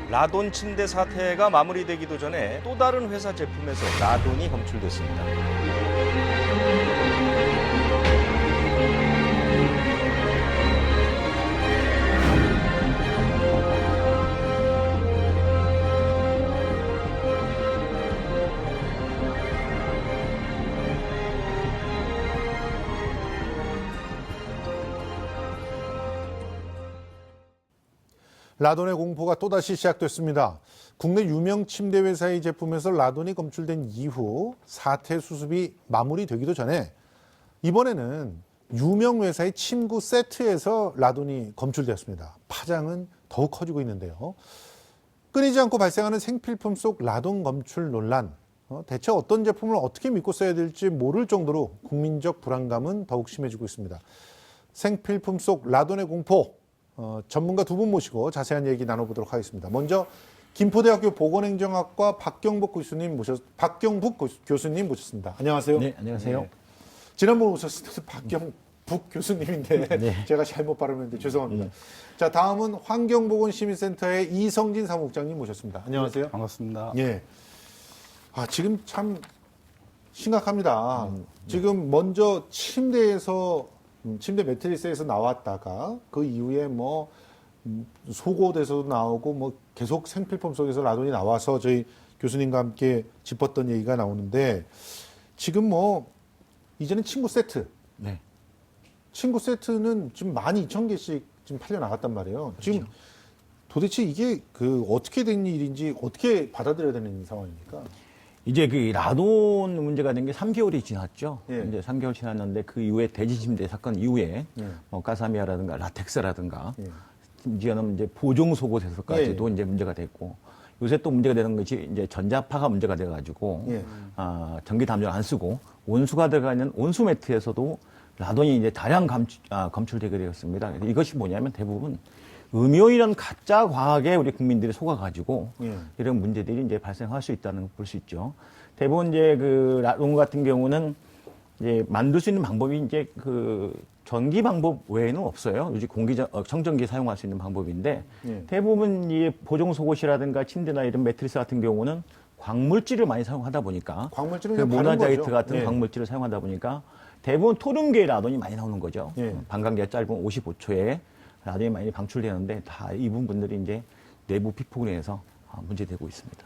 라돈 침대 사태가 마무리되기도 전에 또 다른 회사 제품에서 라돈이 검출됐습니다. 라돈의 공포가 또다시 시작됐습니다. 국내 유명 침대 회사의 제품에서 라돈이 검출된 이후 사태 수습이 마무리되기도 전에 이번에는 유명 회사의 침구 세트에서 라돈이 검출되었습니다. 파장은 더욱 커지고 있는데요. 끊이지 않고 발생하는 생필품 속 라돈 검출 논란. 대체 어떤 제품을 어떻게 믿고 써야 될지 모를 정도로 국민적 불안감은 더욱 심해지고 있습니다. 생필품 속 라돈의 공포. 전문가 두 분 모시고 자세한 얘기 나눠보도록 하겠습니다. 먼저 김포대학교 보건행정학과 박경북 교수님 모셨습니다. 안녕하세요. 네, 안녕하세요. 네. 지난번 오셨을 때도 박경북 교수님인데 네. 제가 잘못 발음했는데 죄송합니다. 네. 자, 다음은 환경보건시민센터의 이성진 사무국장님 모셨습니다. 안녕하세요. 네, 반갑습니다. 예. 지금 참 심각합니다. 지금 먼저 침대 매트리스에서 나왔다가 그 이후에 속옷에서도 나오고 계속 생필품 속에서 라돈이 나와서 저희 교수님과 함께 짚었던 얘기가 나오는데 지금 이제는 친구 세트. 네. 친구 세트는 지금 12,000개씩 지금 팔려 나갔단 말이에요. 그렇죠. 지금 도대체 이게 어떻게 된 일인지 어떻게 받아들여야 되는 상황입니까? 이제 라돈 문제가 된 게 3개월이 지났죠. 예. 이제 3개월 지났는데 그 이후에 대지침대 사건 이후에 가사미아라든가 라텍스라든가 심지어는 이제 보종 속옷에서까지도 이제 문제가 됐고 요새 또 문제가 되는 것이 이제 전자파가 문제가 돼가지고 전기 담요를 안 쓰고 온수가 들어가 있는 온수 매트에서도 라돈이 이제 다량 검출되게 되었습니다. 이것이 뭐냐면 대부분 음효이란 가짜 과학에 우리 국민들이 속아가지고 이런 문제들이 이제 발생할 수 있다는 걸 볼 수 있죠. 대부분 이제 라돈 같은 경우는 이제 만들 수 있는 방법이 이제 전기 방법 외에는 없어요. 요즘 청정기 사용할 수 있는 방법인데 대부분 이 보정 속옷이라든가 침대나 이런 매트리스 같은 경우는 광물질을 많이 사용하다 보니까 모나자이트 같은 광물질을 사용하다 보니까 대부분 토lum계의 라돈이 많이 나오는 거죠. 반감기가 짧은 55초에 라돈이 많이 방출되는데 다 이 부분들이 이제 내부 피폭으로 인해서 문제되고 있습니다.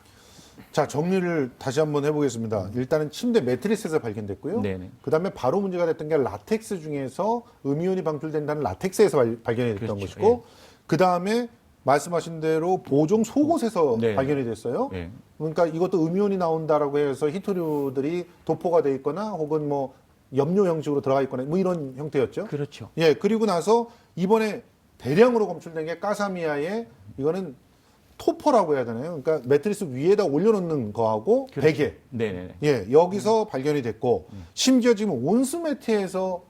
자, 정리를 다시 한번 해보겠습니다. 일단은 침대 매트리스에서 발견됐고요. 그 다음에 바로 문제가 됐던 게 라텍스 중에서 음이온이 방출된다는 라텍스에서 발견이 됐던 그렇죠. 것이고 그 다음에 말씀하신 대로 보종 속옷에서 발견이 됐어요. 그러니까 이것도 음이온이 나온다라고 해서 히토류들이 도포가 돼 있거나 혹은 염료 형식으로 들어가 있거나 이런 형태였죠. 그렇죠. 예, 그리고 나서 이번에 대량으로 검출된 게 가사미아의 이거는 토퍼라고 해야 되나요? 그러니까 매트리스 위에다 올려놓는 거하고 그렇죠. 베개. 네네. 예, 여기서 발견이 됐고 심지어 지금 온수 매트에서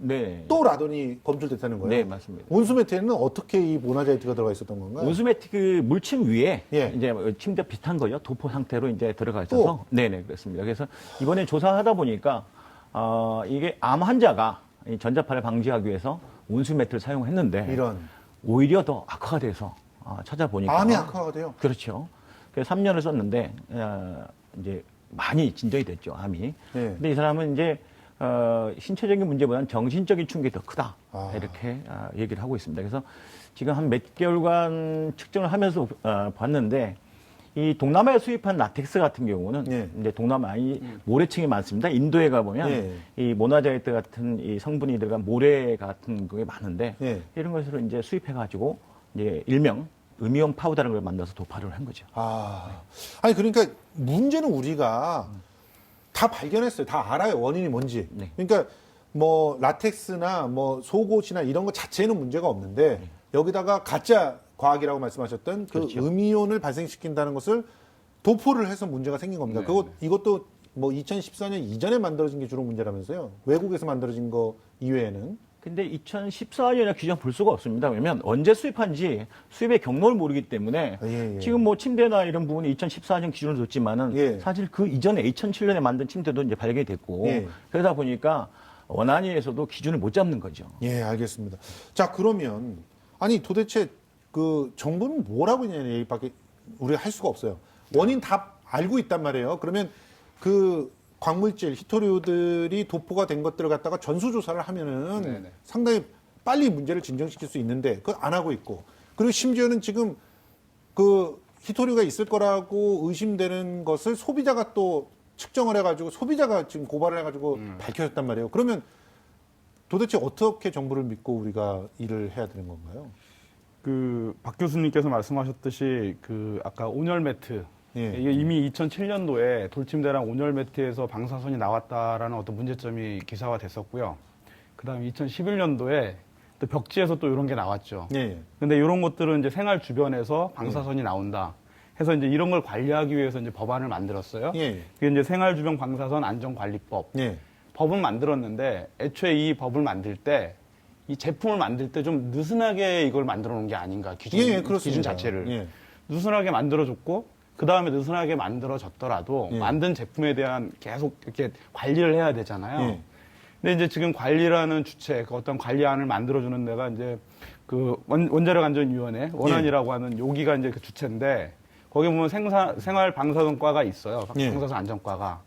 또 라돈이 검출됐다는 거예요. 네, 맞습니다. 온수 매트에는 어떻게 이 모나자이트가 들어가 있었던 건가요? 온수 매트 물침 위에 이제 침대 비슷한 거요. 도포 상태로 이제 들어가 있어서 네네 그렇습니다. 그래서 이번에 조사하다 보니까 이게 암 환자가 이 전자파를 방지하기 위해서 온수 매트를 사용했는데 오히려 더 악화가 돼서 찾아보니까 암이 악화가 돼요. 그렇죠. 그래서 3년을 썼는데 이제 많이 진정이 됐죠, 암이. 근데 이 사람은 이제 신체적인 문제보다는 정신적인 충격이 더 크다 이렇게 얘기를 하고 있습니다. 그래서 지금 한 몇 개월간 측정을 하면서 봤는데 이 동남아에 수입한 라텍스 같은 경우는 이제 동남아의 모래층이 많습니다. 인도에 가보면 이 모나자이트 같은 이 성분이 들어간 모래 같은 게 많은데 이런 것으로 이제 수입해가지고 이제 일명 음이온 파우더라는 걸 만들어서 도파를 한 거죠. 아니 그러니까 문제는 우리가 다 발견했어요. 다 알아요. 원인이 뭔지. 그러니까 라텍스나 속옷이나 이런 것 자체는 문제가 없는데 여기다가 가짜 과학이라고 말씀하셨던 그렇죠. 음이온을 발생시킨다는 것을 도포를 해서 문제가 생긴 겁니다. 이것도 2014년 이전에 만들어진 게 주로 문제라면서요. 외국에서 만들어진 거 이외에는. 근데 2014년에 규정 볼 수가 없습니다. 왜냐면 언제 수입한지 수입의 경로를 모르기 때문에 지금 침대나 이런 부분이 2014년 기준으로 뒀지만은 사실 그 이전에 2007년에 만든 침대도 이제 발견이 됐고 그러다 보니까 원안위에서도 기준을 못 잡는 거죠. 예, 알겠습니다. 자, 그러면 도대체 정부는 뭐라고 있냐는 얘기밖에 우리가 할 수가 없어요. 원인 다 알고 있단 말이에요. 그러면 그 광물질, 히토류들이 도포가 된 것들을 갖다가 전수조사를 하면은 네네. 상당히 빨리 문제를 진정시킬 수 있는데 그걸 안 하고 있고, 그리고 심지어는 지금 그 히토류가 있을 거라고 의심되는 것을 소비자가 또 측정을 해가지고 소비자가 지금 고발을 해가지고 밝혀졌단 말이에요. 그러면 도대체 어떻게 정부를 믿고 우리가 일을 해야 되는 건가요? 그 박 교수님께서 말씀하셨듯이 그 아까 온열 매트 예. 이게 이미 2007년도에 돌침대랑 온열 매트에서 방사선이 나왔다라는 어떤 문제점이 기사화 됐었고요. 그다음에 2011년도에 또 벽지에서 또 이런 게 나왔죠. 예. 근데 이런 것들은 이제 생활 주변에서 방사선이 나온다 해서 이제 이런 걸 관리하기 위해서 이제 법안을 만들었어요. 예. 그게 이제 생활 주변 방사선 안전관리법. 예. 법은 만들었는데 애초에 이 법을 만들 때 이 제품을 만들 때 좀 느슨하게 이걸 만들어 놓은 게 아닌가 기준, 예, 그렇습니다. 기준 자체를 예. 느슨하게 만들어줬고 그 다음에 느슨하게 만들어졌더라도 예. 만든 제품에 대한 계속 이렇게 관리를 해야 되잖아요. 예. 근데 이제 지금 관리라는 주체, 그 어떤 관리안을 만들어주는 데가 이제 그 원자력 안전위원회 원안이라고 하는 여기가 이제 그 주체인데 거기 보면 생활 방사선과가 있어요. 예. 방사선 안전과가.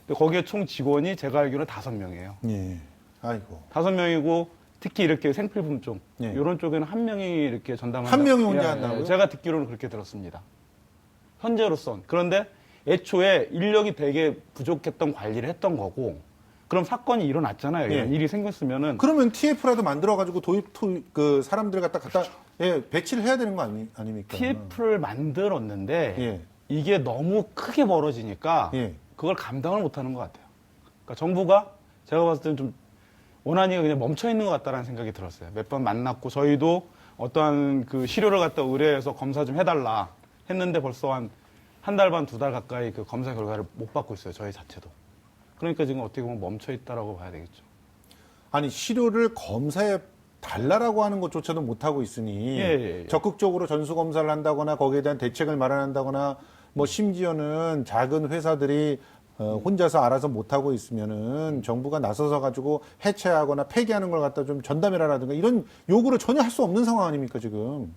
근데 거기에 총 직원이 제가 알기로는 5명이에요. 예. 아이고. 5명이고 특히 이렇게 생필품 쪽 예. 이런 쪽에는 1명이 이렇게 전담한다. 한 명이 혼자 예, 한다고요? 제가 듣기로는 그렇게 들었습니다. 현재로선. 그런데 애초에 인력이 되게 부족했던 관리를 했던 거고 그럼 사건이 일어났잖아요. 예. 일이 생겼으면은 그러면 TF라도 만들어가지고 그 사람들 갖다 예, 배치를 해야 되는 거 아닙니까? TF를 만들었는데 예. 이게 너무 크게 벌어지니까 예. 그걸 감당을 못하는 것 같아요. 그러니까 정부가 제가 봤을 때는 좀 원안이 그냥 멈춰 있는 것 같다라는 생각이 들었어요. 몇 번 만났고 저희도 어떠한 그 시료를 갖다 의뢰해서 검사 좀 해달라 했는데 벌써 한 달 반, 2달 가까이 그 검사 결과를 못 받고 있어요. 저희 자체도. 그러니까 지금 어떻게 보면 멈춰 있다라고 봐야 되겠죠. 아니 시료를 검사해 달라라고 하는 것조차도 못 하고 있으니 예. 적극적으로 전수 검사를 한다거나 거기에 대한 대책을 마련한다거나 뭐 심지어는 작은 회사들이 혼자서 알아서 못 하고 있으면은 정부가 나서서 가지고 해체하거나 폐기하는 걸 갖다 좀 전담해라라든가 이런 요구를 전혀 할 수 없는 상황 아닙니까 지금?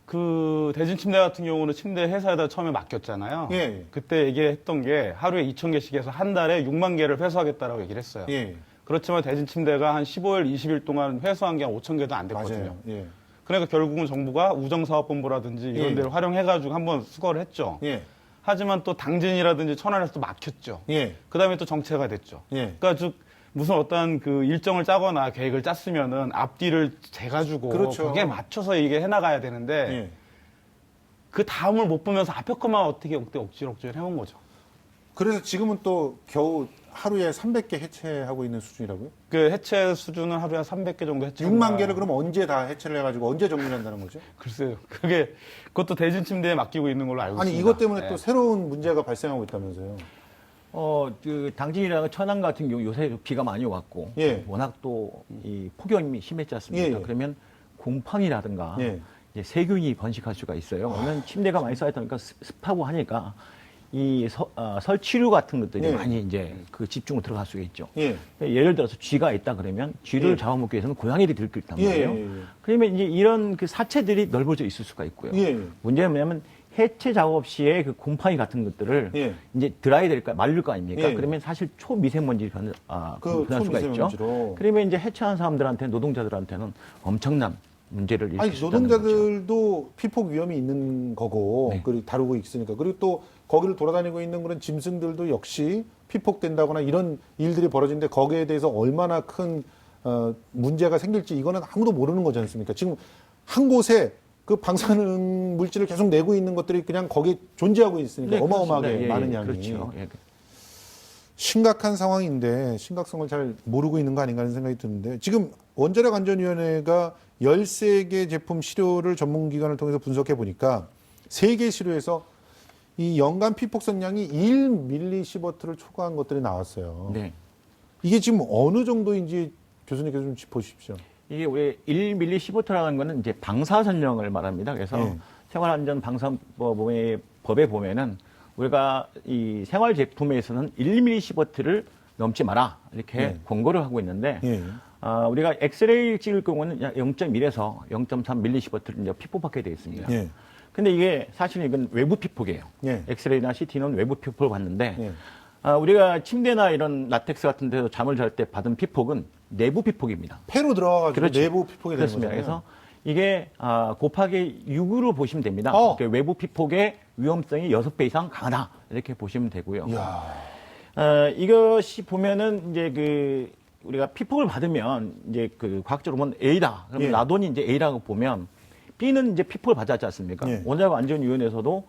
그 대진 침대 같은 경우는 침대 회사에다 처음에 맡겼잖아요. 예. 그때 얘기했던 게 하루에 2,000개씩 해서 한 달에 6만 개를 회수하겠다라고 얘기를 했어요. 예. 그렇지만 대진 침대가 한 15일, 20일 동안 회수한 게 한 5,000개도 안 됐거든요. 맞아요. 예. 그러니까 결국은 정부가 우정사업본부라든지 이런 예. 데를 활용해가지고 한번 수거를 했죠. 예. 하지만 또 당진이라든지 천안에서 또 막혔죠. 예. 그 다음에 또 정체가 됐죠. 예. 그러니까 즉 무슨 어떤 그 일정을 짜거나 계획을 짰으면은 앞뒤를 재가지고 그렇죠. 거기에 맞춰서 이게 해나가야 되는데 예. 그 다음을 못 보면서 앞에 것만 어떻게 억지로 해온 거죠. 그래서 지금은 또 겨우 하루에 300개 해체하고 있는 수준이라고요? 그 해체 수준은 하루에 300개 정도 해체. 6만 개를 그럼 언제 다 해체를 해가지고 언제 정리한다는 거죠? 글쎄요. 그것도 대진 침대에 맡기고 있는 걸로 알고 아니 있습니다. 이것 때문에 네. 또 새로운 문제가 발생하고 있다면서요? 그 당진이랑 천안 같은 경우 요새 비가 많이 왔고 예. 워낙 또 이 폭염이 심했지 않습니까? 예, 예. 그러면 곰팡이라든가 예. 이제 세균이 번식할 수가 있어요. 왜냐면 침대가 많이 쌓였다 보니까 습하고 하니까 이 설치류 같은 것들이 예. 많이 이제 그 집중으로 들어갈 수가 있죠. 예. 예를 들어서 쥐가 있다 그러면 쥐를 예. 잡아먹기 위해서는 고양이들이 들끓단 예, 말이에요. 예, 예. 그러면 이제 이런 그 사체들이 넓어져 있을 수가 있고요. 예. 문제는 뭐냐면 해체 작업 시에 그 곰팡이 같은 것들을 예. 이제 드라이 될까 말릴 거 아닙니까? 예. 그러면 사실 초미세먼지 변할 수가 있죠. 초미세먼지로. 그러면 이제 해체한 사람들한테는 노동자들한테는 엄청난 문제를 일으킬 아니 수 있다는 거죠. 노동자들도 피폭 위험이 있는 거고 네. 그리고 다루고 있으니까 그리고 또 거기를 돌아다니고 있는 그런 짐승들도 역시 피폭된다거나 이런 일들이 벌어지는데 거기에 대해서 얼마나 큰 문제가 생길지 이거는 아무도 모르는 거지 않습니까? 지금 한 곳에 그 방사능 물질을 계속 내고 있는 것들이 그냥 거기 존재하고 있으니까 네, 어마어마하게 그렇습니다. 예, 많은 예, 양이 그렇죠. 예. 심각한 상황인데 심각성을 잘 모르고 있는 거 아닌가 하는 생각이 드는데 지금 원자력안전위원회가 13개 제품 시료를 전문기관을 통해서 분석해 보니까 3개 시료에서 이 연간 피폭선량이 1mS를 초과한 것들이 나왔어요. 네. 이게 지금 어느 정도인지 교수님께서 좀 짚어주십시오. 이게 우리 1mS 거는 이제 방사선량을 말합니다. 그래서 예. 생활안전방사법에 보면은 우리가 이 생활 제품에서는 1mS를 넘지 마라 이렇게 예. 권고를 하고 있는데 예. 우리가 엑스레이를 찍을 경우는 0.1에서 0.3mS를 이제 피폭받게 되어 있습니다. 예. 근데 이게 사실 이건 외부 피폭이에요. 예. 엑스레이나 CT는 외부 피폭을 봤는데 예. 우리가 침대나 이런 라텍스 같은 데서 잠을 잘 때 받은 피폭은 내부 피폭입니다. 폐로 들어가가지고 그렇죠. 내부 피폭이 되는 그렇습니다. 거잖아요. 그래서 이게 곱하기 6으로 보시면 됩니다. 그러니까 외부 피폭의 위험성이 6배 이상 강하다 이렇게 보시면 되고요. 이야. 이것이 보면은 이제 우리가 피폭을 받으면 이제 과학적으로 보면 A다. 그러면 예. 라돈이 이제 A라고 보면 B는 이제 피폭을 받았지 않습니까? 예. 원자력 안전위원회에서도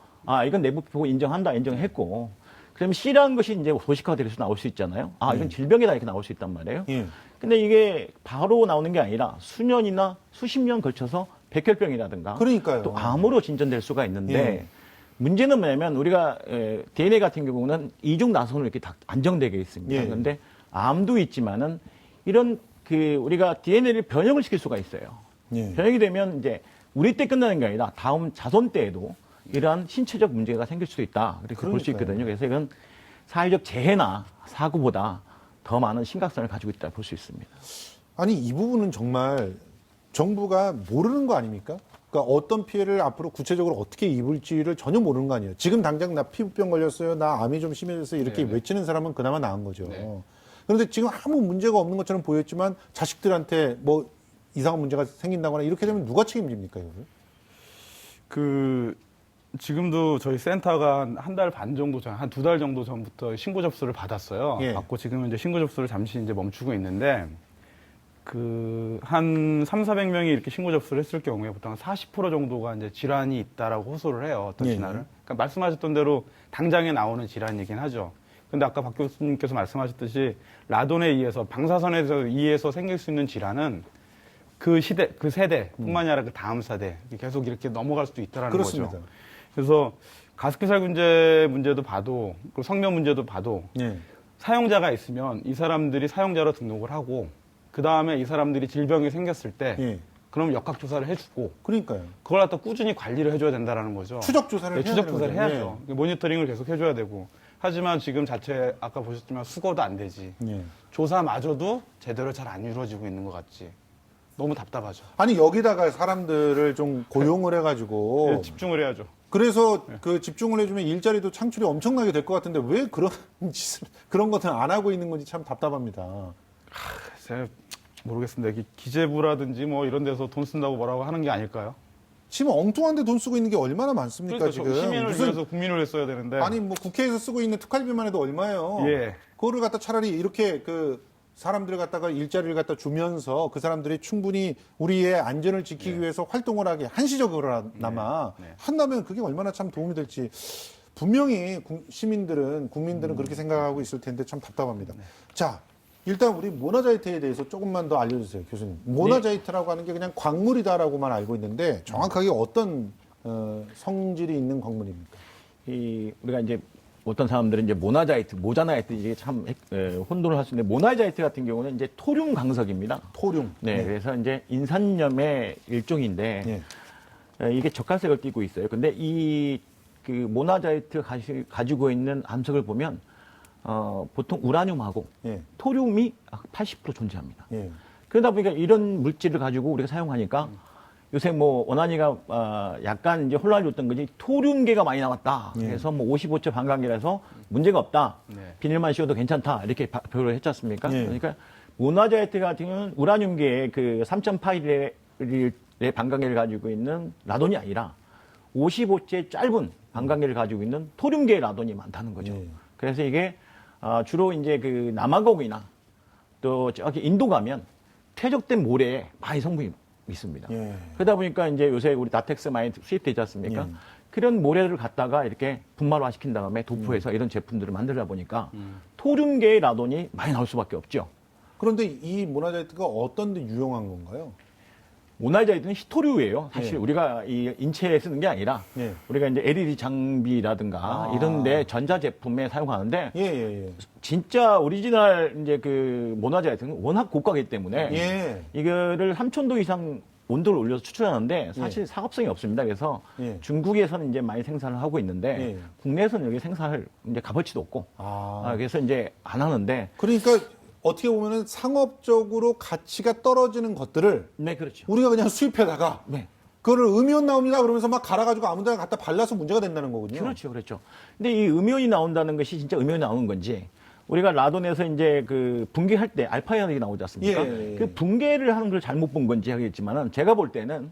이건 내부 피폭을 인정한다, 인정했고. 그럼 C라는 것이 이제 도식화돼서 나올 수 있잖아요. 이건 질병이다 이렇게 나올 수 있단 말이에요. 예. 근데 이게 바로 나오는 게 아니라 수년이나 수십 년 걸쳐서 백혈병이라든가 그러니까요. 또 암으로 진전될 수가 있는데 예. 문제는 뭐냐면 우리가 DNA 같은 경우는 이중 나선으로 이렇게 다 안정되게 있습니다. 예. 그런데 암도 있지만은 이런 우리가 DNA를 변형을 시킬 수가 있어요. 예. 변형이 되면 이제 우리 때 끝나는 게 아니라 다음 자손 때에도 이러한 신체적 문제가 생길 수도 있다. 그렇게 볼 수 그러니까요. 있거든요. 그래서 이건 사회적 재해나 사고보다 더 많은 심각성을 가지고 있다 볼 수 있습니다. 아니 이 부분은 정말 정부가 모르는 거 아닙니까? 그러니까 어떤 피해를 앞으로 구체적으로 어떻게 입을지를 전혀 모르는 거 아니에요. 지금 당장 나 피부병 걸렸어요, 나 암이 좀 심해졌어요 이렇게 외치는 사람은 그나마 나은 거죠. 그런데 지금 아무 문제가 없는 것처럼 보였지만 자식들한테 뭐 이상한 문제가 생긴다거나 이렇게 되면 누가 책임집니까 이거를? 지금도 저희 센터가 한 달 반 정도 전, 한 2달 정도 전부터 신고 접수를 받았어요. 예. 받고 지금은 이제 신고 접수를 잠시 이제 멈추고 있는데, 한 300~400명이 이렇게 신고 접수를 했을 경우에 보통 한 40% 정도가 이제 질환이 있다라고 호소를 해요. 어떤 예. 진화를. 그러니까 말씀하셨던 대로 당장에 나오는 질환이긴 하죠. 근데 아까 박 교수님께서 말씀하셨듯이 라돈에 의해서, 방사선에 의해서 생길 수 있는 질환은 그 세대뿐만이 아니라 그 다음 세대 계속 이렇게 넘어갈 수도 있다라는 그렇습니다. 거죠. 그래서 가습기살균제 문제도 봐도, 그리고 성면 문제도 봐도 예. 사용자가 있으면 이 사람들이 사용자로 등록을 하고 그 다음에 이 사람들이 질병이 생겼을 때 예. 그럼 역학 조사를 해주고 그러니까요. 그걸 갖다 꾸준히 관리를 해줘야 된다라는 거죠. 추적 조사를 해야 추적 되는 조사를 거죠. 해야죠. 모니터링을 계속 해줘야 되고. 하지만 지금 자체 아까 보셨지만 수거도 안 되지. 예. 조사마저도 제대로 잘 안 이루어지고 있는 것 같지. 너무 답답하죠. 아니 여기다가 사람들을 좀 고용을 해가지고 네, 집중을 해야죠. 그래서 그 집중을 해주면 일자리도 창출이 엄청나게 될 것 같은데 왜 그런 짓을 그런 것들은 안 하고 있는 건지 참 답답합니다. 제가 모르겠습니다. 이게 기재부라든지 뭐 이런 데서 돈 쓴다고 뭐라고 하는 게 아닐까요? 지금 엉뚱한데 돈 쓰고 있는 게 얼마나 많습니까 그러니까 지금? 시민을 무슨- 위해서 국민을 위해 써야 되는데. 아니 뭐 국회에서 쓰고 있는 특활비만 해도 얼마예요? 예. 그거를 갖다 차라리 이렇게 그 사람들을 갖다가 일자리를 갖다 주면서 그 사람들이 충분히 우리의 안전을 지키기 위해서 활동을 하게 한시적으로나마 한다면 그게 얼마나 참 도움이 될지 분명히 국민들은 그렇게 생각하고 있을 텐데 참 답답합니다. 자, 일단 우리 모나자이트에 대해서 조금만 더 알려주세요, 교수님. 모나자이트라고 하는 게 그냥 광물이다라고만 알고 있는데 정확하게 어떤 성질이 있는 광물입니까? 우리가 이제 어떤 사람들은 이제 모자나이트 이게 참 혼돈을 할 수 있는데 모나자이트 같은 경우는 이제 토륨 강석입니다. 토륨. 네, 그래서 이제 인산염의 일종인데 예. 이게 적갈색을 띠고 있어요. 근데 그 모나자이트 가지고 있는 암석을 보면 보통 우라늄하고 예. 토륨이 80% 존재합니다. 예. 그러다 보니까 이런 물질을 가지고 우리가 사용하니까 요새 뭐 원한이가 약간 이제 혼란이 줬던 거지 토륨계가 많이 나왔다. 예. 그래서 뭐 55초 반감기라서 문제가 없다. 네. 비닐만 씌워도 괜찮다. 이렇게 발표를 했지 않습니까? 예. 그러니까 모나자이트 같은 경우는 우라늄계의 그 3.8의 반감기를 가지고 있는 라돈이 아니라 55째 짧은 반감기를 가지고 있는 토륨계의 라돈이 많다는 거죠. 예. 그래서 이게 주로 이제 그 남아공이나 또 저기 인도 가면 퇴적된 모래에 많이 성분이 있습니다. 예. 그러다 보니까 이제 요새 우리 라텍스 많이 수입되지 않습니까? 예. 그런 모래를 갖다가 이렇게 분말화 시킨 다음에 도포해서 이런 제품들을 만들다 보니까 토륨계의 라돈이 많이 나올 수밖에 없죠. 그런데 이 모나자이트가 어떤 데 유용한 건가요? 모나자이트는 히토류예요. 사실 예. 우리가 이 인체에 쓰는 게 아니라 예. 우리가 이제 LED 장비라든가 이런 데 전자 제품에 사용하는데 예. 진짜 오리지널 이제 그 모나자이트는 워낙 고가이기 때문에 예. 이거를 3,000도 이상 온도를 올려서 추출하는데 사실 사업성이 없습니다. 그래서 예. 중국에서는 이제 많이 생산을 하고 있는데 예. 국내에서는 여기 생산을 이제 값어치도 없고 그래서 이제 안 하는데 그러니까 어떻게 보면은 상업적으로 가치가 떨어지는 것들을 네 그렇죠. 우리가 그냥 수입해다가 네. 그거를 음이온 나옵니다 그러면서 막 갈아가지고 아무데나 갖다 발라서 문제가 된다는 거군요. 그렇죠, 그렇죠. 근데 이 음이온이 나온다는 것이 진짜 음이온이 나오는 건지 우리가 라돈에서 이제 그 붕괴할 때 알파이온이 나오지 않습니까? 예. 그 붕괴를 하는 걸 잘못 본 건지 하겠지만은 제가 볼 때는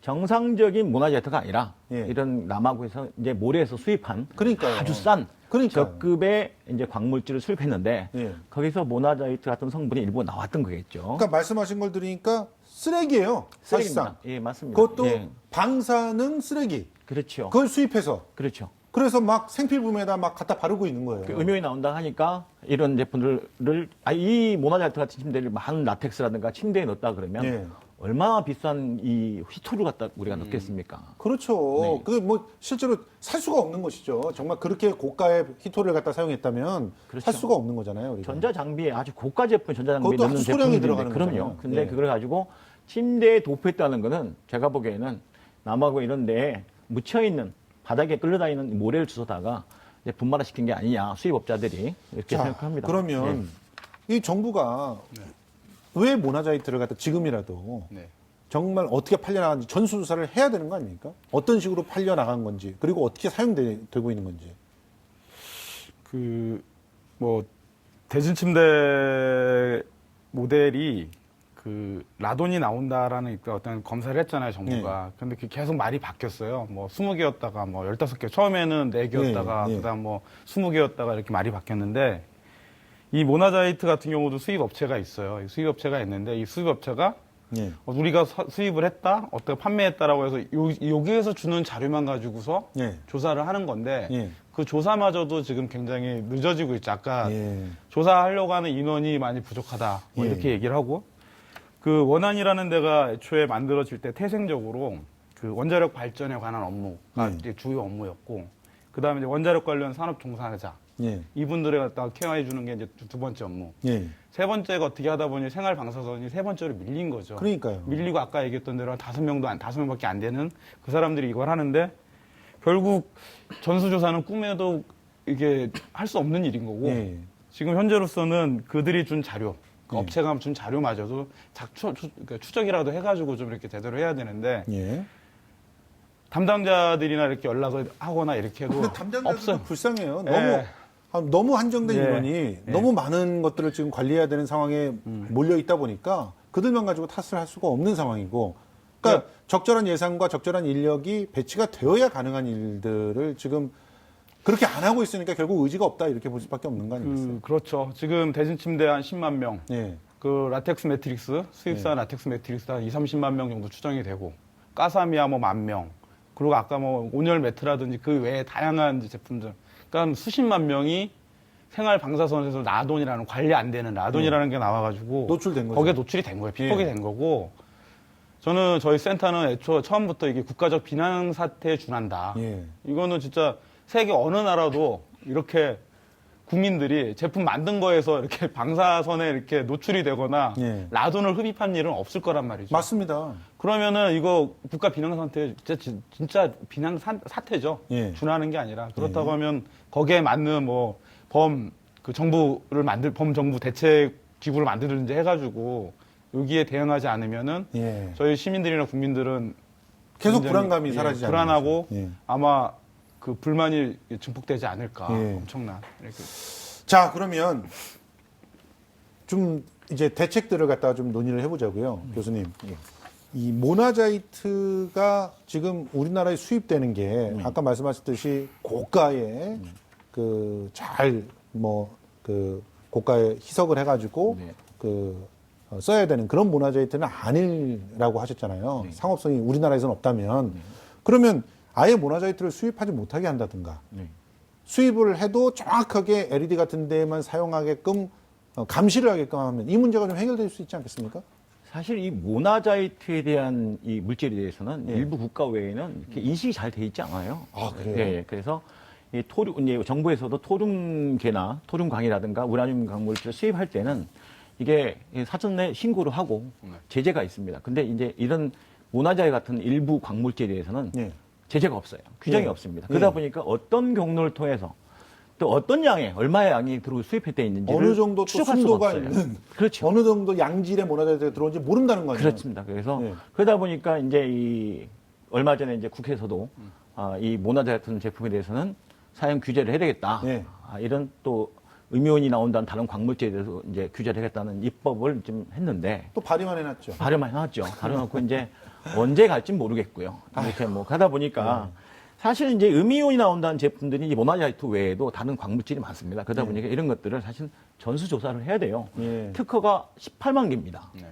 정상적인 모나자이트가 아니라 예. 이런 남아구에서 이제 모래에서 수입한 그러니까요. 아주 싼 그러니까요. 저급의 이제 광물질을 수입했는데 예. 거기서 모나자이트 같은 성분이 일부 나왔던 거겠죠. 그러니까 말씀하신 걸 들으니까 쓰레기예요. 사실상. 쓰레기입니다. 예, 맞습니다. 그것도 예. 방사능 쓰레기. 그렇죠. 그걸 수입해서. 그렇죠. 그래서 막 생필품에다 막 갖다 바르고 있는 거예요. 그 음용이 나온다 하니까 이런 제품들을 이 모나자이트 같은 침대를 많은 라텍스라든가 침대에 넣었다 그러면 예. 얼마나 비싼 이 히토를 갖다 우리가 넣겠습니까? 그렇죠. 네. 그게 뭐 실제로 살 수가 없는 것이죠. 정말 그렇게 고가의 히토를 갖다 사용했다면 그렇죠. 살 수가 없는 거잖아요. 우리가. 전자 장비에 아주 고가 제품 전자 장비에 그것도 넣는 아주 소량이 제품들인데 들어가는 그럼요. 거잖아요. 근데 예. 그걸 가지고 침대에 도포했다는 거는 제가 보기에는 남하고 이런 데에 묻혀 있는 바닥에 끌려다니는 모래를 주워다가 이제 분말화 시킨 게 아니냐 수입업자들이 이렇게 자, 생각합니다. 그러면 예. 이 정부가 왜 모나자이트를 갖다 지금이라도 네. 정말 어떻게 팔려나가는지 전수조사를 해야 되는 거 아닙니까? 어떤 식으로 팔려나간 건지 그리고 어떻게 사용되고 있는 건지. 그 뭐 대진 침대 모델이 그 라돈이 나온다라는 어떤 검사를 했잖아요, 정부가. 근데 그게 계속 말이 바뀌었어요. 뭐 20개였다가 뭐 15개. 처음에는 4개였다가 예, 예. 그다음 뭐 20개였다가 이렇게 말이 바뀌었는데 이 모나자이트 같은 경우도 수입 업체가 있어요. 수입 업체가 있는데 이 수입 업체가 예. 우리가 수입을 했다, 어떻게 판매했다라고 해서 여기에서 주는 자료만 가지고서 예. 조사를 하는 건데 예. 그 조사마저도 지금 굉장히 늦어지고 있죠. 아까 예. 조사하려고 하는 인원이 많이 부족하다 뭐 예. 이렇게 얘기를 하고 그 원안이라는 데가 애초에 만들어질 때 태생적으로 그 원자력 발전에 관한 업무가 예. 이제 주요 업무였고 그 다음에 이제 원자력 관련 산업 종사자 예. 이분들을 갖다가 케어해 주는 게 이제 두 번째 업무. 예. 세 번째가 어떻게 하다 보니 생활 방사선이 세 번째로 밀린 거죠. 그러니까요. 밀리고 아까 얘기했던 대로 한 5명밖에 안 되는 그 사람들이 이걸 하는데 결국 전수조사는 꿈에도 이게 할 수 없는 일인 거고 예. 지금 현재로서는 그들이 준 자료, 그 예. 업체가 준 자료마저도 그러니까 추적이라도 해가지고 좀 이렇게 제대로 해야 되는데 예. 담당자들이나 이렇게 연락을 하거나 이렇게 해도 근데 담당자들도 없어요. 불쌍해요. 예. 너무 한정된 예. 인원이 너무 많은 것들을 지금 관리해야 되는 상황에 몰려 있다 보니까 그들만 가지고 탓을 할 수가 없는 상황이고, 그러니까 적절한 예산과 적절한 인력이 배치가 되어야 가능한 일들을 지금 그렇게 안 하고 있으니까 결국 의지가 없다 이렇게 볼 수밖에 없는 거 아니겠어요? 그렇죠. 지금 대진 침대 한 10만 명, 예. 그 라텍스 매트릭스 수입사 라텍스 매트릭스 한 30만 명 정도 추정이 되고 까사미아 뭐 10,000명, 그리고 아까 뭐 온열 매트라든지 그 외에 다양한 이제 제품들, 그러니까 수십만 명이 생활 방사선에서 라돈이라는 관리 안 되는 라돈이라는 게 나와가지고 노출된 거죠. 거기에 노출이 된 거예요. 피폭이 예. 된 거고. 저는 저희 센터는 애초 처음부터 이게 국가적 비상 사태에 준한다. 예. 이거는 진짜 세계 어느 나라도 이렇게 국민들이 제품 만든 거에서 이렇게 방사선에 이렇게 노출이 되거나 예. 라돈을 흡입한 일은 없을 거란 말이죠. 맞습니다. 그러면은 이거 국가 비상 상태 진짜 비상 사태죠. 예. 준하는 게 아니라 그렇다고 하면 거기에 맞는 뭐 그 정부를 범 정부 대책 기구를 만들든지 해가지고 여기에 대응하지 않으면은 예. 저희 시민들이나 국민들은 계속 굉장히, 불안감이 사라지지 않는 불안하고 거죠. 예. 아마 그 불만이 증폭되지 않을까. 예. 엄청난 이렇게. 자, 그러면 좀 이제 대책들을 갖다가 좀 논의를 해보자고요, 교수님. 이 모나자이트가 지금 우리나라에 수입되는 게 아까 말씀하셨듯이 고가의 그 고가의 희석을 해가지고 네. 써야 되는 그런 모나자이트는 아니라고 하셨잖아요. 상업성이 우리나라에서는 없다면 그러면 아예 모나자이트를 수입하지 못하게 한다든가 수입을 해도 정확하게 LED 같은 데에만 사용하게끔 감시를 하게끔 하면 이 문제가 좀 해결될 수 있지 않겠습니까? 사실 이 모나자이트에 대한 이 물질에 대해서는 예. 일부 국가 외에는 이렇게 인식이 잘 돼 있지 않아요. 아, 그래요? 예, 그래서 이 이제 정부에서도 토lum계나 토lum광이라든가 우라늄 광물질을 수입할 때는 이게 사전에 신고를 하고 제재가 있습니다. 근데 이제 이런 모나자이 같은 일부 광물질에 대해서는 예. 제재가 없어요. 규정이 예. 없습니다. 그러다 예. 보니까 어떤 경로를 통해서 또 어떤 양의 얼마의 양이 들어오고 수입했대 있는지를 어느 정도 또 추적할 수가 순도가 없어요. 있는 그렇죠. 어느 정도 양질의 모나자이트가 들어온지 모른다는 거 아니에요? 그렇습니다. 그래서 예. 그러다 보니까 이제 이 얼마 전에 이제 국회에서도 이 모나자 같은 제품에 대해서는 사용 규제를 해야 되겠다. 예. 이런 또 음이온이 나온다는 다른 광물제에 대해서 이제 규제를 하겠다는 입법을 좀 했는데 또 발의만 해놨죠. 발효만 해놨죠. 발효놓고 이제 언제 갈지 모르겠고요. 이렇게 뭐 가다 보니까 사실 이제 음이온이 나온다는 제품들이 이 모나자이트 외에도 다른 광물질이 많습니다. 그러다 보니까 이런 것들을 사실 전수조사를 해야 돼요. 예. 특허가 18만 개입니다. 네.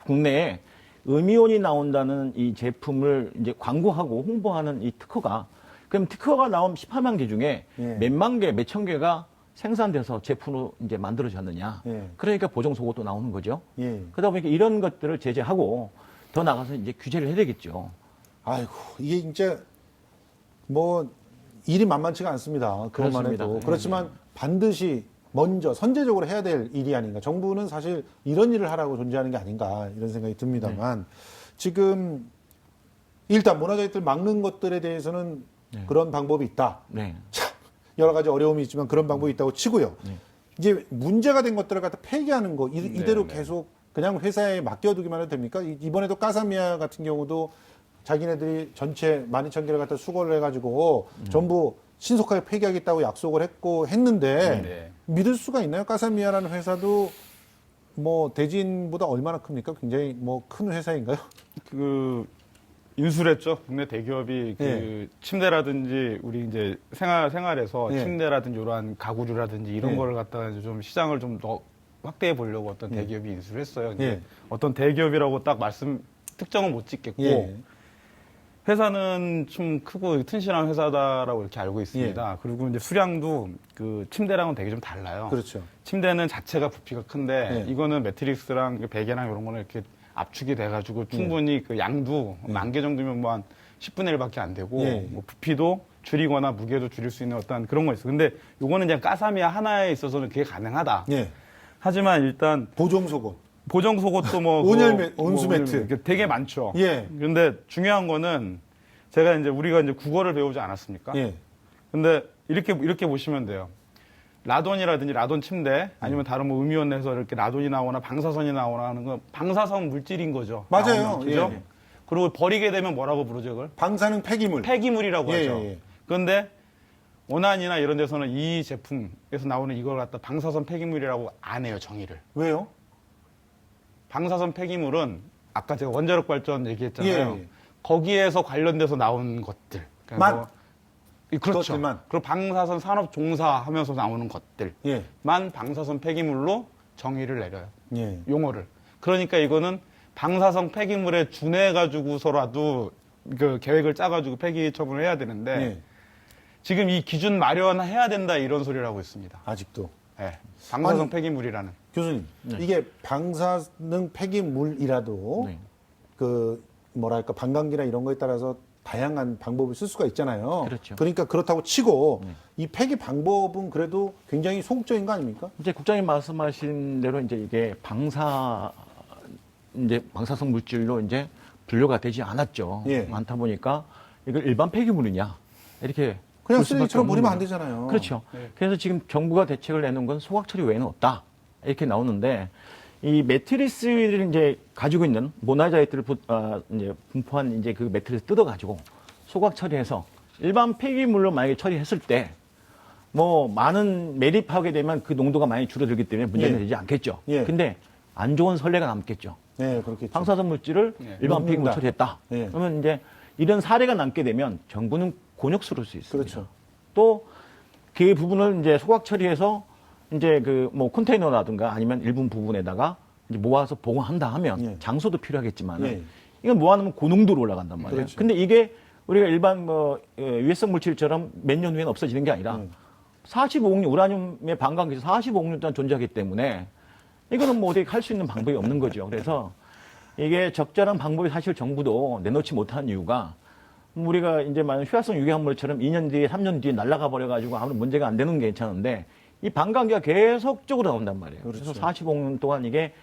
국내에 음이온이 나온다는 이 제품을 이제 광고하고 홍보하는 이 특허가 그럼 특허가 나온 18만 개 중에 예. 몇만 개, 몇천 개가 생산돼서 제품으로 이제 만들어졌느냐. 예. 그러니까 보정 속옷도 나오는 거죠. 예. 그러다 보니까 이런 것들을 제재하고 더 나가서 이제 규제를 해야 되겠죠. 아이고, 이게 진짜 뭐 일이 만만치가 않습니다. 그것만 그렇습니다. 해도. 네. 그렇지만 반드시 먼저 선제적으로 해야 될 일이 아닌가. 정부는 사실 이런 일을 하라고 존재하는 게 아닌가 이런 생각이 듭니다만 지금 일단 모나자이트를 막는 것들에 대해서는 그런 방법이 있다. 네. 참 여러 가지 어려움이 있지만 그런 방법이 있다고 치고요. 네. 이제 문제가 된 것들을 갖다 폐기하는 거 이대로 네. 계속 그냥 회사에 맡겨두기만 해도 됩니까? 이번에도 까사미아 같은 경우도 자기네들이 전체 12,000개를 갖다 수거를 해가지고 전부 신속하게 폐기하겠다고 약속을 했는데 네. 믿을 수가 있나요? 까사미아라는 회사도 뭐 대진보다 얼마나 큽니까? 굉장히 뭐 큰 회사인가요? 그 인수했죠. 국내 대기업이 그 예. 침대라든지 우리 이제 생활에서 예. 침대라든지 이러한 가구류라든지 이런 예. 거를 갖다가 이제 좀 시장을 좀 더 확대해 보려고 어떤 대기업이 인수를 했어요. 근데 예. 어떤 대기업이라고 딱 특정은 못 짓겠고 예. 회사는 좀 크고 튼실한 회사다라고 이렇게 알고 있습니다. 그리고 이제 수량도 그 침대랑은 되게 좀 달라요. 그렇죠. 침대는 자체가 부피가 큰데 예. 이거는 매트릭스랑 베개랑 이런 거는 이렇게 압축이 돼가지고 충분히 그 양도 10,000개 정도면 뭐 한 10분의 1밖에 안 되고 예. 뭐 부피도 줄이거나 무게도 줄일 수 있는 어떤 그런 거 있어요. 근데 요거는 그냥 까사미아 하나에 있어서는 그게 가능하다. 예. 하지만 일단 보정 속옷. 보정 속옷도 뭐 온수 매트. 이렇게 되게 많죠. 예. 근데 중요한 거는 제가 이제 우리가 이제 국어를 배우지 않았습니까? 예. 근데 이렇게 보시면 돼요. 라돈이라든지 라돈 침대 아니면 다른 뭐 음이온에서 이렇게 라돈이 나오나 방사선이 나오나 하는 건 방사선 물질인 거죠. 맞아요. 나오면, 그죠? 예. 그리고 버리게 되면 뭐라고 부르죠, 그걸? 방사능 폐기물. 폐기물이라고 예, 하죠. 예, 예. 그런데 원안이나 이런 데서는 이 제품에서 나오는 이걸 갖다 방사선 폐기물이라고 안 해요, 정의를. 왜요? 방사선 폐기물은 아까 제가 원자력 발전 얘기했잖아요. 예, 예. 거기에서 관련돼서 나온 것들. 그러니까 만? 그렇죠. 그것들만? 그리고 방사선 산업 종사하면서 나오는 것들만 예. 방사선 폐기물로 정의를 내려요. 예. 용어를. 그러니까 이거는 방사선 폐기물에 준해가지고서라도 그 계획을 짜가지고 폐기 처분을 해야 되는데 예. 지금 이 기준 마련해야 된다 이런 소리를 하고 있습니다. 아직도. 예. 방사선 아니, 폐기물이라는. 교수님, 이게 방사능 폐기물이라도 네. 그 뭐랄까 방광기나 이런 거에 따라서 다양한 방법을 쓸 수가 있잖아요. 그렇죠. 그러니까 그렇다고 치고 이 폐기 방법은 그래도 굉장히 소극적인 거 아닙니까? 이제 국장님 말씀하신 대로 이제 이게 방사성 물질로 이제 분류가 되지 않았죠. 예. 많다 보니까 이걸 일반 폐기물이냐 이렇게 그냥 볼 수밖에 쓰레기처럼 없는 버리면 안 거예요. 되잖아요. 그렇죠. 그래서 지금 정부가 대책을 내놓은 건 소각 처리 외에는 없다 이렇게 나오는데 이 매트리스를 이제 가지고 있는 모나자이트를 이제 분포한 이제 그 매트리스 뜯어가지고 소각 처리해서 일반 폐기물로 만약에 처리했을 때 뭐 많은 매립하게 되면 그 농도가 많이 줄어들기 때문에 문제는 예. 되지 않겠죠. 예. 근데 안 좋은 선례가 남겠죠. 네, 그렇겠죠. 방사선 물질을 예. 일반 폐기물 녹는다. 처리했다. 예. 그러면 이제 이런 사례가 남게 되면 정부는 곤욕스러울 수 있습니다. 그렇죠. 또 그 부분을 이제 소각 처리해서 이제 그 뭐 컨테이너라든가 아니면 일부 부분에다가 이제 모아서 보관한다 하면 예. 장소도 필요하겠지만 예. 이건 모아놓으면 고농도로 올라간단 말이에요. 그렇죠. 근데 이게 우리가 일반 뭐 유해성 물질처럼 몇 년 후에는 없어지는 게 아니라 45억 년 우라늄의 반감기에서 45억 년 동안 존재하기 때문에 이거는 뭐 어떻게 할 수 있는 방법이 없는 거죠. 그래서 이게 적절한 방법이 사실 정부도 내놓지 못하는 이유가 우리가 이제 만약 휴화성 유해합물처럼 2년 뒤에 3년 뒤에 날아가 버려가지고 아무런 문제가 안 되는 게 괜찮은데 이 반감기가 계속적으로 나온단 말이에요. 그렇죠. 그래서 45억 년 동안 이게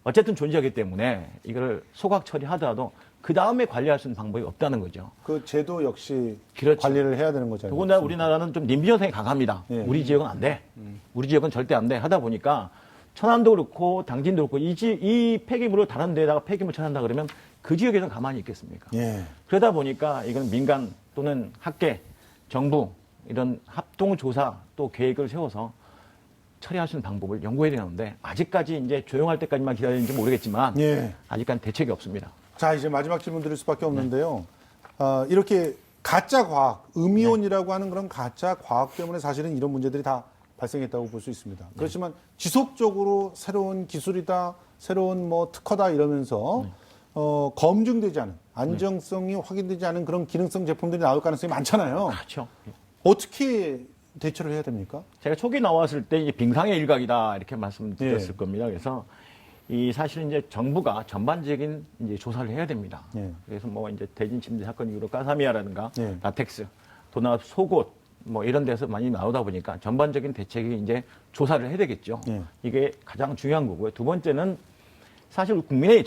어쨌든 존재하기 때문에 이거를 소각 처리하더라도 그 다음에 관리할 수 있는 방법이 없다는 거죠. 그 제도 역시 그렇죠. 관리를 해야 되는 거잖아요. 더군다나 우리나라는 좀 님비현상이 강합니다. 예. 우리 지역은 안 돼. 우리 지역은 절대 안 돼. 하다 보니까 천안도 그렇고 당진도 그렇고 이 폐기물을 다른 데다가 폐기물 처리한다 그러면 그 지역에서는 가만히 있겠습니까? 예. 그러다 보니까 이건 민간 또는 학계, 정부 이런 합동 조사 또 계획을 세워서 처리할 수 있는 방법을 연구해야 되는데 아직까지 이제 조용할 때까지만 기다리는지 모르겠지만 예. 아직까지 대책이 없습니다. 자, 이제 마지막 질문 드릴 수밖에 없는데요. 이렇게 가짜 과학, 음이온이라고 하는 그런 가짜 과학 때문에 사실은 이런 문제들이 다 발생했다고 볼 수 있습니다. 그렇지만 지속적으로 새로운 기술이다, 새로운 뭐 특허다 이러면서 검증되지 않은, 안정성이 확인되지 않은 그런 기능성 제품들이 나올 가능성이 많잖아요. 그렇죠. 어떻게 대처를 해야 됩니까? 제가 초기 나왔을 때 이제 빙상의 일각이다 이렇게 말씀드렸을 예. 겁니다. 그래서 이 사실은 이제 정부가 전반적인 이제 조사를 해야 됩니다. 예. 그래서 뭐 이제 대진 침대 사건 이후로 가사미아라든가 예. 라텍스, 도납 속옷 뭐 이런 데서 많이 나오다 보니까 전반적인 대책이 이제 조사를 해야 되겠죠. 예. 이게 가장 중요한 거고요. 두 번째는 사실 국민의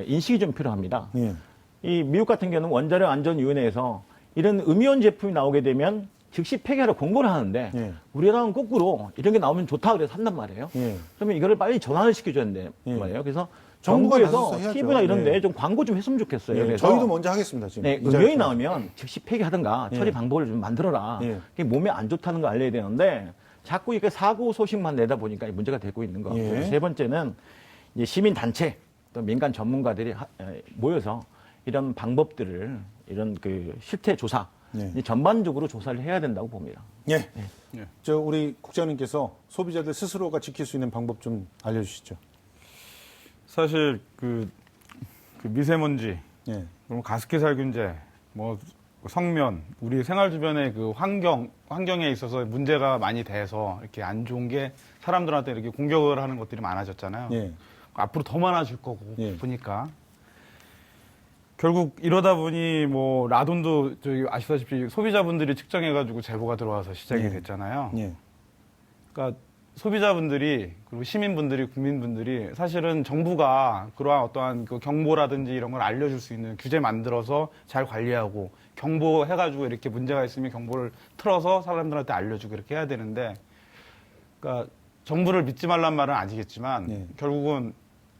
인식이 좀 필요합니다. 예. 이 미국 같은 경우는 원자력 안전위원회에서 이런 음이온 제품이 나오게 되면 즉시 폐기하라 공고를 하는데 예. 우리나라는 거꾸로 이런 게 나오면 좋다 그래서 한단 말이에요. 예. 그러면 이거를 빨리 전환을 시켜줘야 되는 예. 말이에요. 그래서 정부가 정부에서 나서서 해야죠. TV나 이런 데 예. 좀 광고 좀 했으면 좋겠어요. 예. 그래서 저희도 먼저 하겠습니다. 지금. 네, 이 음이온이 자리에서. 나오면 즉시 폐기하든가 처리 방법을 좀 만들어라. 예. 그게 몸에 안 좋다는 걸 알려야 되는데 자꾸 이렇게 사고 소식만 내다 보니까 문제가 되고 있는 거고. 예. 세 번째는 이제 시민 단체 또 민간 전문가들이 모여서 이런 방법들을 이런 그 실태 조사 예. 전반적으로 조사를 해야 된다고 봅니다. 예. 예. 저 우리 국장님께서 소비자들 스스로가 지킬 수 있는 방법 좀 알려주시죠. 사실 그 미세먼지, 예. 그리고 가습기 살균제, 뭐 성면, 우리 생활 주변의 그 환경에 있어서 문제가 많이 돼서 이렇게 안 좋은 게 사람들한테 이렇게 공격을 하는 것들이 많아졌잖아요. 예. 앞으로 더 많아질 거고 예. 보니까 결국 이러다 보니 뭐 라돈도 저기 아시다시피 소비자분들이 측정해가지고 제보가 들어와서 시작이 예. 됐잖아요. 예. 그러니까 소비자분들이 그리고 시민분들이 국민분들이 사실은 정부가 그러한 어떠한 그 경보라든지 이런 걸 알려줄 수 있는 규제 만들어서 잘 관리하고 경보해가지고 이렇게 문제가 있으면 경보를 틀어서 사람들한테 알려주고 이렇게 해야 되는데 그러니까 정부를 믿지 말란 말은 아니겠지만 예. 결국은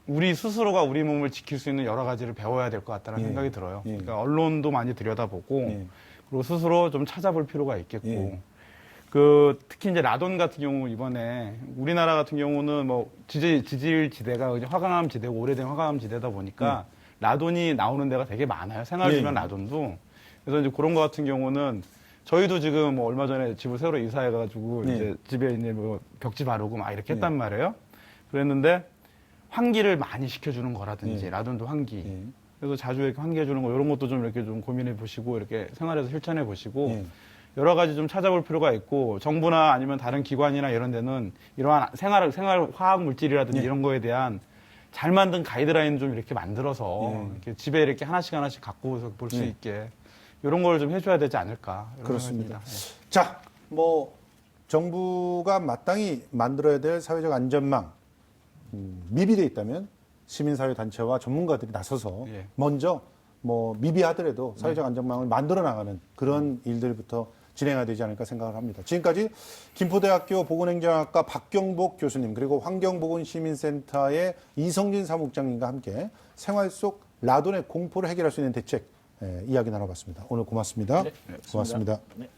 우리 스스로가 우리 몸을 지킬 수 있는 여러 가지를 배워야 될 것 같다는 예. 생각이 들어요. 예. 그러니까 언론도 많이 들여다보고 예. 그리고 스스로 좀 찾아볼 필요가 있겠고 예. 그 특히 이제 라돈 같은 경우 이번에 우리나라 같은 경우는 뭐 지질 지대가 이제 화강암 지대고 오래된 화강암 지대다 보니까 라돈이 나오는 데가 되게 많아요. 생활 주변 예. 라돈도. 그래서 이제 그런 거 같은 경우는 저희도 지금 뭐 얼마 전에 집을 새로 이사해가지고 예. 이제 집에 이제 뭐 벽지 바르고 막 이렇게 했단 예. 말이에요. 그랬는데 환기를 많이 시켜주는 거라든지 예. 라돈도 환기. 예. 그래서 자주 이렇게 환기해주는 거 이런 것도 좀 이렇게 좀 고민해 보시고 이렇게 생활에서 실천해 보시고 예. 여러 가지 좀 찾아볼 필요가 있고 정부나 아니면 다른 기관이나 이런 데는 이러한 생활 화학 물질이라든지 예. 이런 거에 대한 잘 만든 가이드라인 좀 이렇게 만들어서 예. 이렇게 집에 이렇게 하나씩 갖고 볼 수 예. 있게 이런 걸 좀 해줘야 되지 않을까 이런 그렇습니다. 생각입니다. 자, 뭐 정부가 마땅히 만들어야 될 사회적 안전망 미비돼 있다면 시민사회 단체와 전문가들이 나서서 예. 먼저 뭐 미비하더라도 사회적 안전망을 만들어 나가는 그런 일들부터 진행해야 되지 않을까 생각을 합니다. 지금까지 김포대학교 보건행정학과 박경복 교수님 그리고 환경보건시민센터의 이성진 사무국장님과 함께 생활 속 라돈의 공포를 해결할 수 있는 대책 이야기 나눠봤습니다. 오늘 고맙습니다. 네, 고맙습니다. 네.